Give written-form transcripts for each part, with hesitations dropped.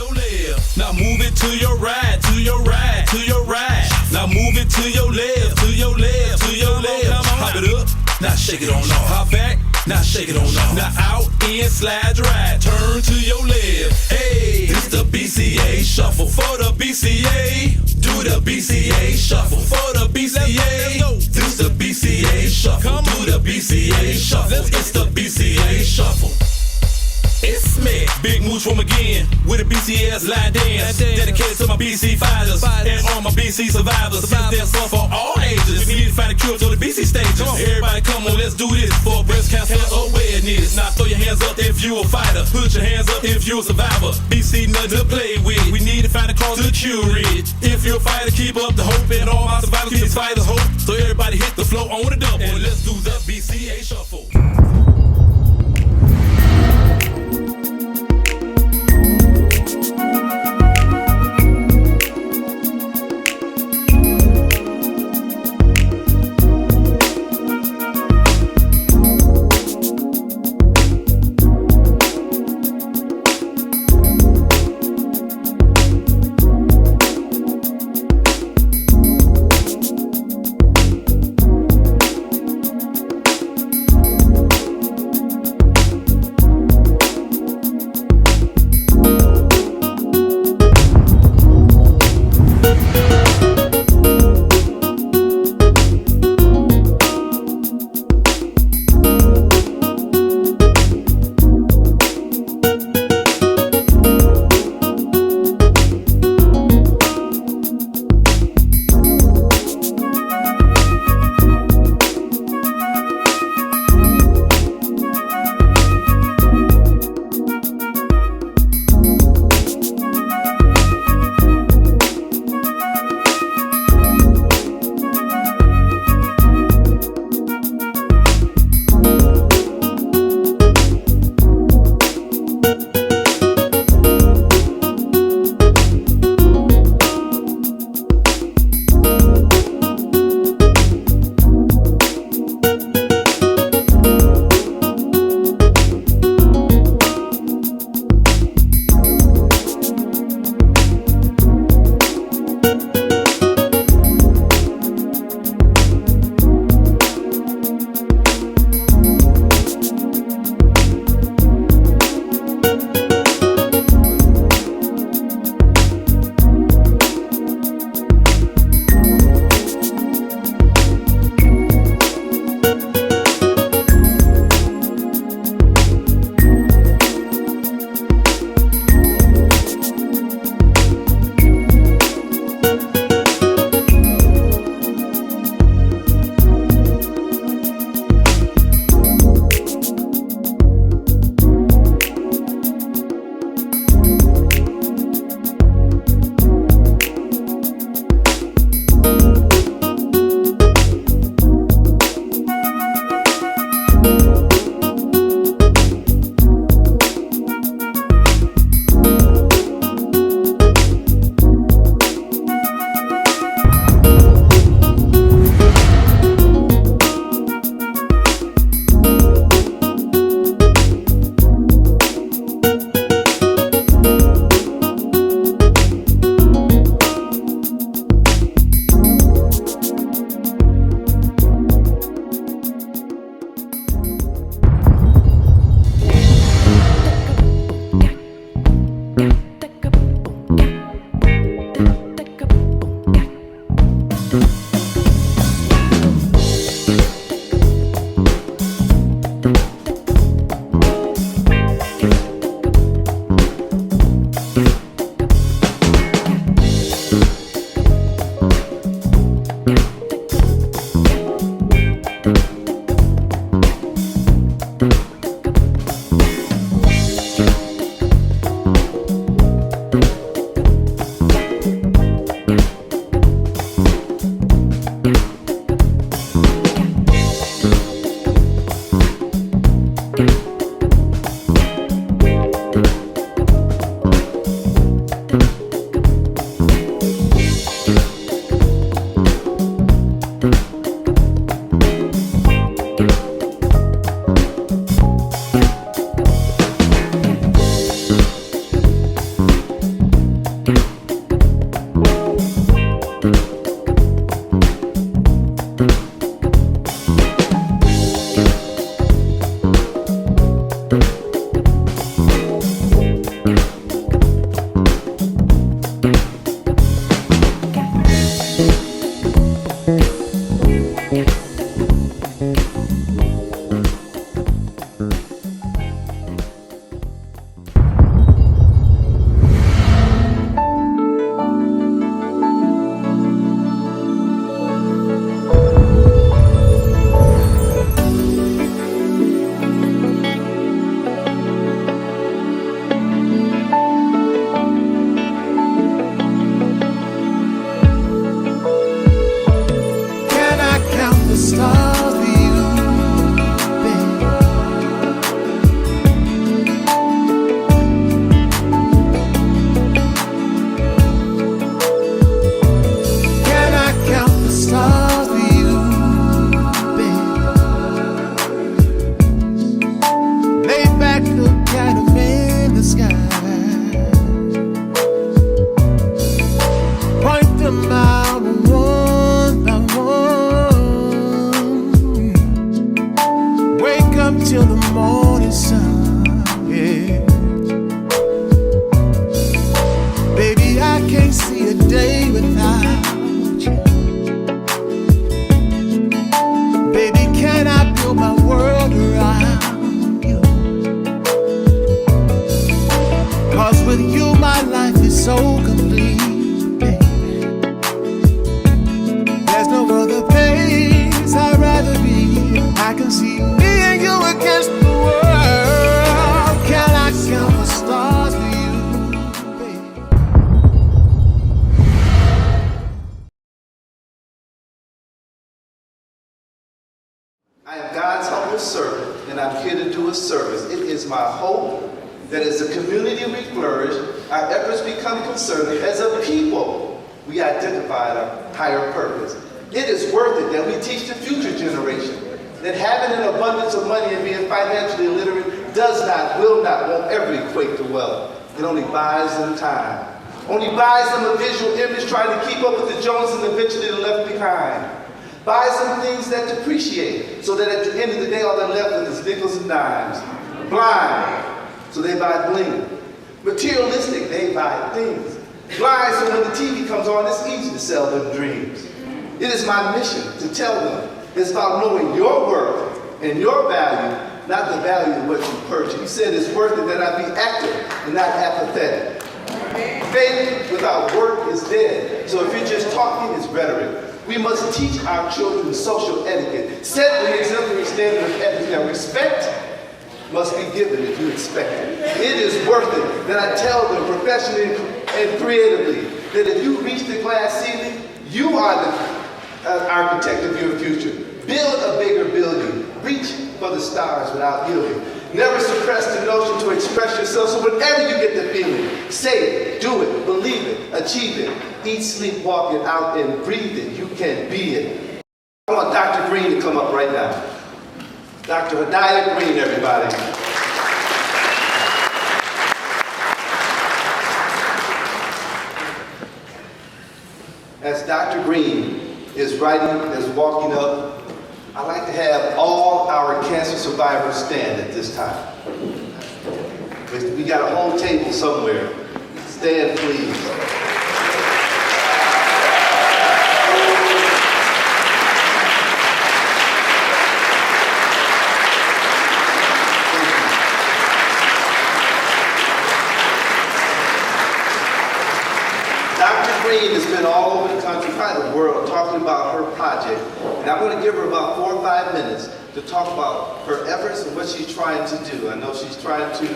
your left. Now move it to your right, to your right, to your right. Now move it to your left, to your left, to your left. Hop it up, now shake it on off. Hop back, now shake it on off. Now out, in, slide right, turn to your left. Hey, this the BCA shuffle for the BCA. Do the BCA shuffle for the BCA. This the BCA shuffle. Do the BCA shuffle. It's the BCA shuffle. It's me, Big Mooch from again, with a BCS line dance, dedicated to my BC fighters and all my BC survivors. This dance song for all ages. We need to find a cure to the BC stages. Everybody come on, let's do this for breast cancer awareness. Now throw your hands up if you a fighter, put your hands up if you a survivor. BC nothing to play with. We need to find a cause to cure it. If you're a fighter, keep up the hope, and all my survivors keep these fighters hope. So everybody hit the flow on the double, and let's do the BCA shuffle. without you? Baby, can I build my world around you? 'Cause with you my life is so complete, baby. There's no other place I'd rather be. I can see me and you against the world. Can I count the stars for you, baby? I am God's humble servant, and I'm here to do a service. It is my hope that as a community we flourish, our efforts become concerted. As a people, we identify our higher purpose. It is worth it that we teach the future generation that having an abundance of money and being financially illiterate does not, will not, won't ever equate to wealth. It only buys them time. Only buys them a visual image trying to keep up with the Joneses and eventually they're left behind. Buys them things that depreciate so that at the end of the day all they're left with is nickels and dimes. Blind, so they buy bling. Materialistic, they buy things. Blind, so when the TV comes on, it's easy to sell them dreams. It is my mission to tell them it's about knowing your worth and your value, not the value of what you purchase. He said it's worth it that I be active and not apathetic. Faith without work is dead. So if you're just talking, it's rhetoric. We must teach our children social etiquette. Set an exemplary standard of ethics. Now respect must be given if you expect it. It is worth it that I tell them professionally and creatively that if you reach the glass ceiling, you are the architect of your future. Build a bigger building. Reach for the stars without yielding. Never suppress the notion to express yourself, so whenever you get the feeling, say it, do it, believe it, achieve it. Eat, sleep, walk it out, and breathe it. You can be it. I want Dr. Green to come up right now. Dr. Hadiyah Green, everybody. As Dr. Green is walking up, I'd like to have all our cancer survivors stand at this time. We got a whole table somewhere. Stand, please. Dr. Green has been all over the country, probably the world, talking about her project. And I'm going to give her about 4 or 5 minutes to talk about her efforts and what she's trying to do. I know she's trying to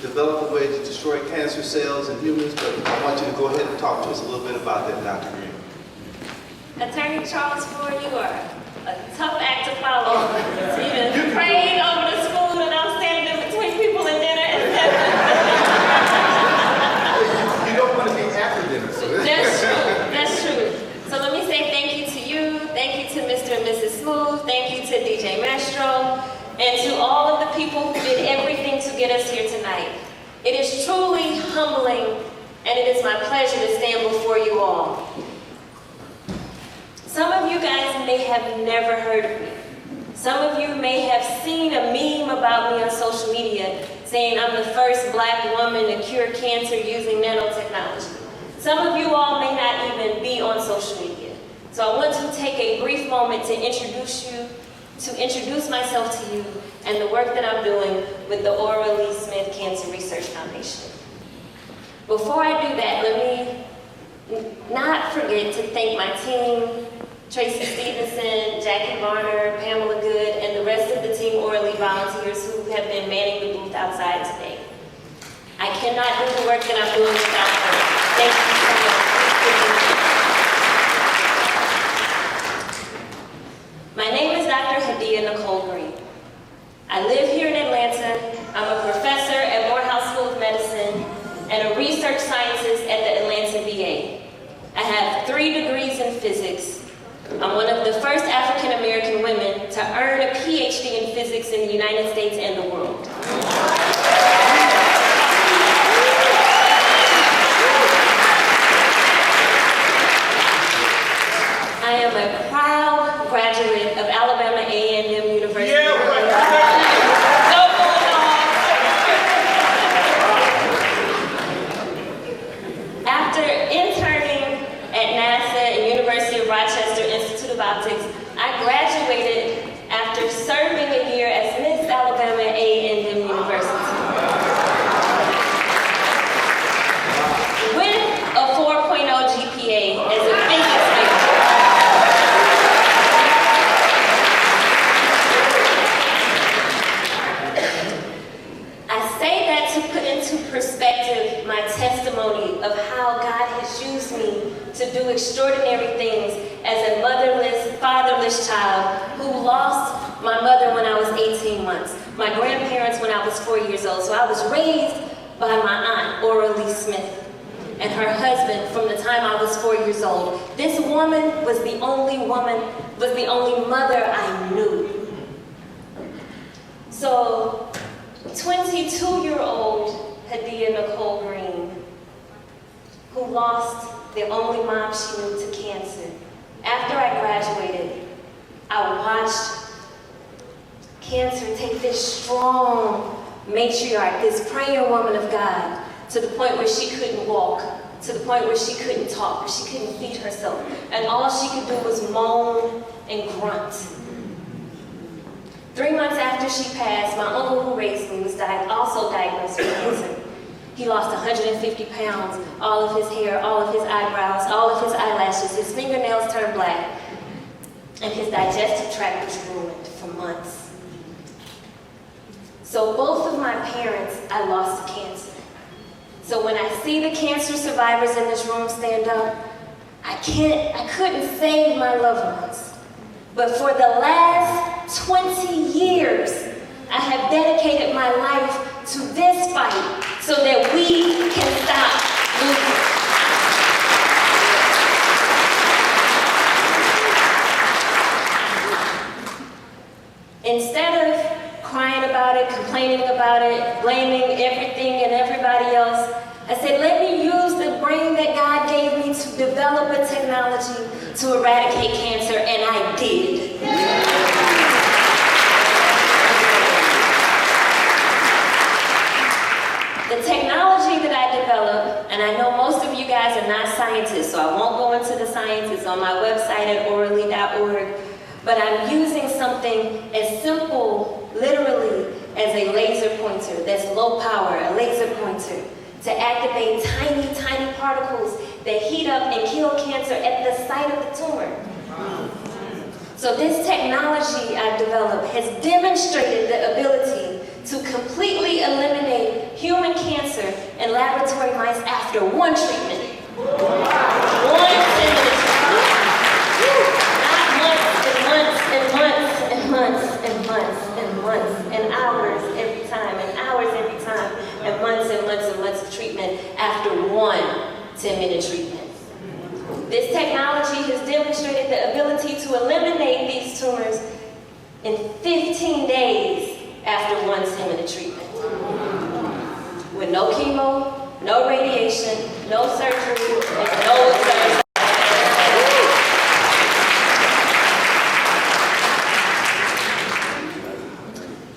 develop a way to destroy cancer cells in humans, but I want you to go ahead and talk to us a little bit about that, Dr. Green. Attorney Charles Ford, you are a tough act to follow. You praying over the spoon and I'm standing in between people at dinner. You don't want to be after dinner, so That's true, that's true. So let me say thank you to you, thank you to Mr. and Mrs. Smooth, thank you to DJ Maestro, and to all of the people who did everything to get us here tonight. It is truly humbling, and it is my pleasure to stand before you all. Some of you guys may have never heard of me. Some of you may have seen a meme about me on social media saying I'm the first black woman to cure cancer using nanotechnology. Some of you all may not even be on social media. So I want to take a brief moment to introduce myself to you and the work that I'm doing with the Aura Lee Smith Cancer Research Foundation. Before I do that, let me not forget to thank my team, Tracy Stevenson, Jackie Varner, Pamela Good, and the rest of the Team Aura Lee volunteers who have been manning the booth outside today. I cannot do the work that I'm doing without them. Thank you so much. My name is Dr. Hadiyah-Nicole Green. I live here in Atlanta. I'm a professor at Morehouse School of Medicine and a research scientist at the Atlanta VA. I have 3 degrees in physics. I'm one of the first African American women to earn a PhD in physics in the United States and the world. I am a proud graduate of Alabama A&M University. After interning at NASA Rochester Institute of Optics. I graduated after serving a year as Miss Alabama A&M University. With a 4.0 GPA as a physics major. I say that to put into perspective my testimony of how God has used me to do extraordinary things as a motherless, fatherless child who lost my mother when I was 18 months, my grandparents when I was 4 years old. So I was raised by my aunt, Oralee Smith, and her husband from the time I was 4 years old. This woman was the only mother I knew. So 22-year-old Hadiyah-Nicole Green, who lost the only mom she knew to cancer. After I graduated, I watched cancer take this strong matriarch, this praying woman of God, to the point where she couldn't walk, to the point where she couldn't talk, where she couldn't feed herself. And all she could do was moan and grunt. 3 months after she passed, my uncle who raised me was also diagnosed with cancer. He lost 150 pounds, all of his hair, all of his eyebrows, all of his eyelashes, his fingernails turned black, and his digestive tract was ruined for months. So both of my parents I lost to cancer. So when I see the cancer survivors in this room stand up, I couldn't save my loved ones. But for the last 20 years, I have dedicated my life to this fight so that we can stop losing. Instead of crying about it, complaining about it, blaming everything and everybody else, I said, let me use the brain that God gave me to develop a technology to eradicate cancer, and I did. The technology that I developed, and I know most of you guys are not scientists, so I won't go into the science. It's on my website at oralee.org, but I'm using something as simple, literally, as a laser pointer that's low power, a laser pointer, to activate tiny, tiny particles that heat up and kill cancer at the site of the tumor. So this technology I've developed has demonstrated the ability to completely eliminate human cancer in laboratory mice after one treatment. One treatment. Not months and months and months and months and months and months and hours every time and hours every time and months and months and months of treatment after one 10-minute treatment. This technology has demonstrated the ability to eliminate these tumors in 15 days after one 10-minute treatment. With no chemo, no radiation, no surgery, and no exercise.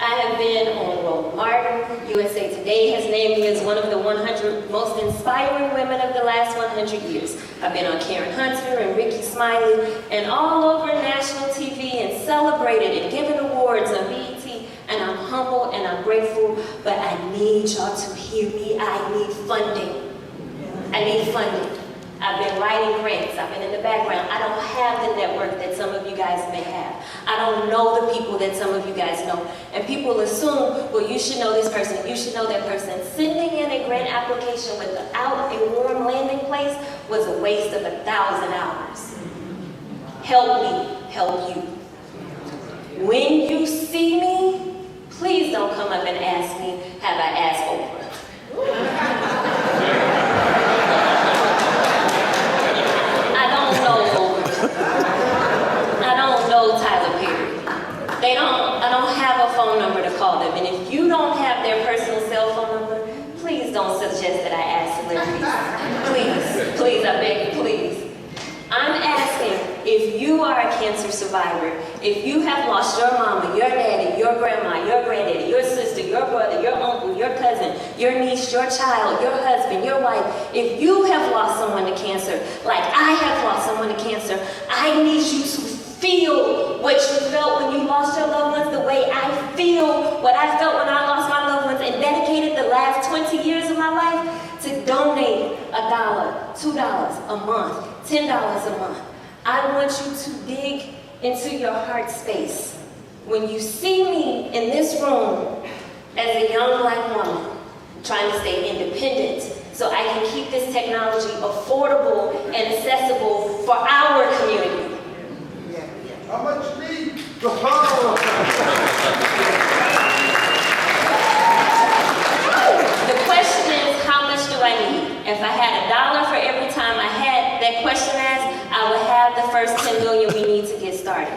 I have been on Roll Martin. USA Today has named me as one of the 100 most inspiring women of the last 100 years. I've been on Karen Hunter and Ricky Smiley and all over national TV and celebrated and given awards on BET. And I'm humble and I'm grateful, but I need y'all to hear me. I need funding. I need funding. I've been writing grants. I've been in the background. I don't have the network that some of you guys may have. I don't know the people that some of you guys know. And people assume, well, you should know this person, you should know that person. Sending in a grant application without a warm landing place was a waste of 1,000 hours. Help me, help you. When you see me, please don't come up and ask me, have I asked Oprah? I don't have a phone number to call them, and if you don't have their personal cell phone number, please don't suggest that I ask celebrities. Please, I beg you, please. I'm asking, if you are a cancer survivor, if you have lost your mama, your daddy, your grandma, your granddaddy, your sister, your brother, your uncle, your cousin, your niece, your child, your husband, your wife, if you have lost someone to cancer, like I have lost someone to cancer, I I need you to feel what you felt when you lost your loved ones, the way I feel what I felt when I lost my loved ones, and dedicated the last 20 years of my life to donate $1, $2 a month, $10 a month. I want you to dig into your heart space. When you see me in this room as a young black woman trying to stay independent so I can keep this technology affordable and accessible for our community. How much you need? The question is, how much do I need? If I had $1 for every time I had that question asked, I would have the first 10 million we need to get started.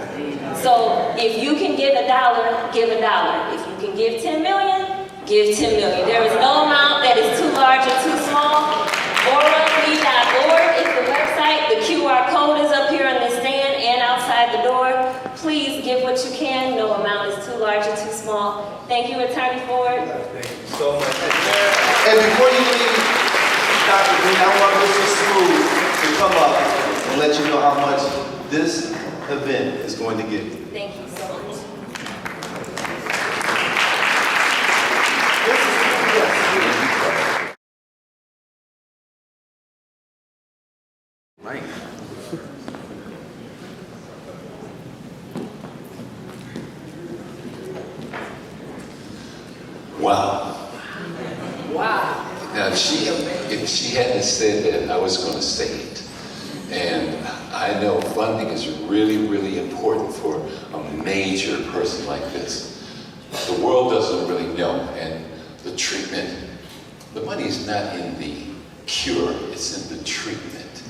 So if you can give $1, give $1. If you can give 10 million, give 10 million. There is no amount that is too large or too small. Orally.org is the website. The QR code is up here on the stand and outside the door. Please give what you can. No amount is too large or too small. Thank you, Attorney Ford. Thank you so much. And before you leave, Dr. Green, I want Mr. Smooth to come up and let you know how much this event is going to get you. Thank you so much. Right. Wow. Wow. Now, if she hadn't said that, I was going to say it. And I know funding is really, really important for a major person like this. The world doesn't really know, and the treatment, the money is not in the cure, it's in the treatment.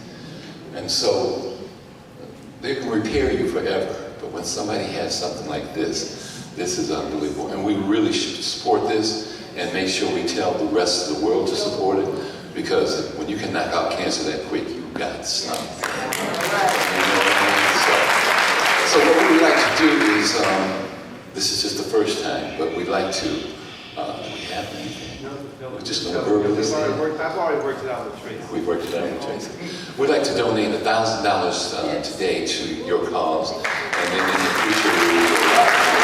And so they can repair you forever, but when somebody has something like this is unbelievable. And we really should support this and make sure we tell the rest of the world to support it, because when you can knock out cancer that quick, you've got something. You know what I mean? So what we would like to do is, this is just the first time, but we'd like to, do we have anything? We're just going to verbally say it. I've already worked it out with Tracy. We've worked it out with Tracy. We'd like to donate $1,000 today to your cause, and then in the future we will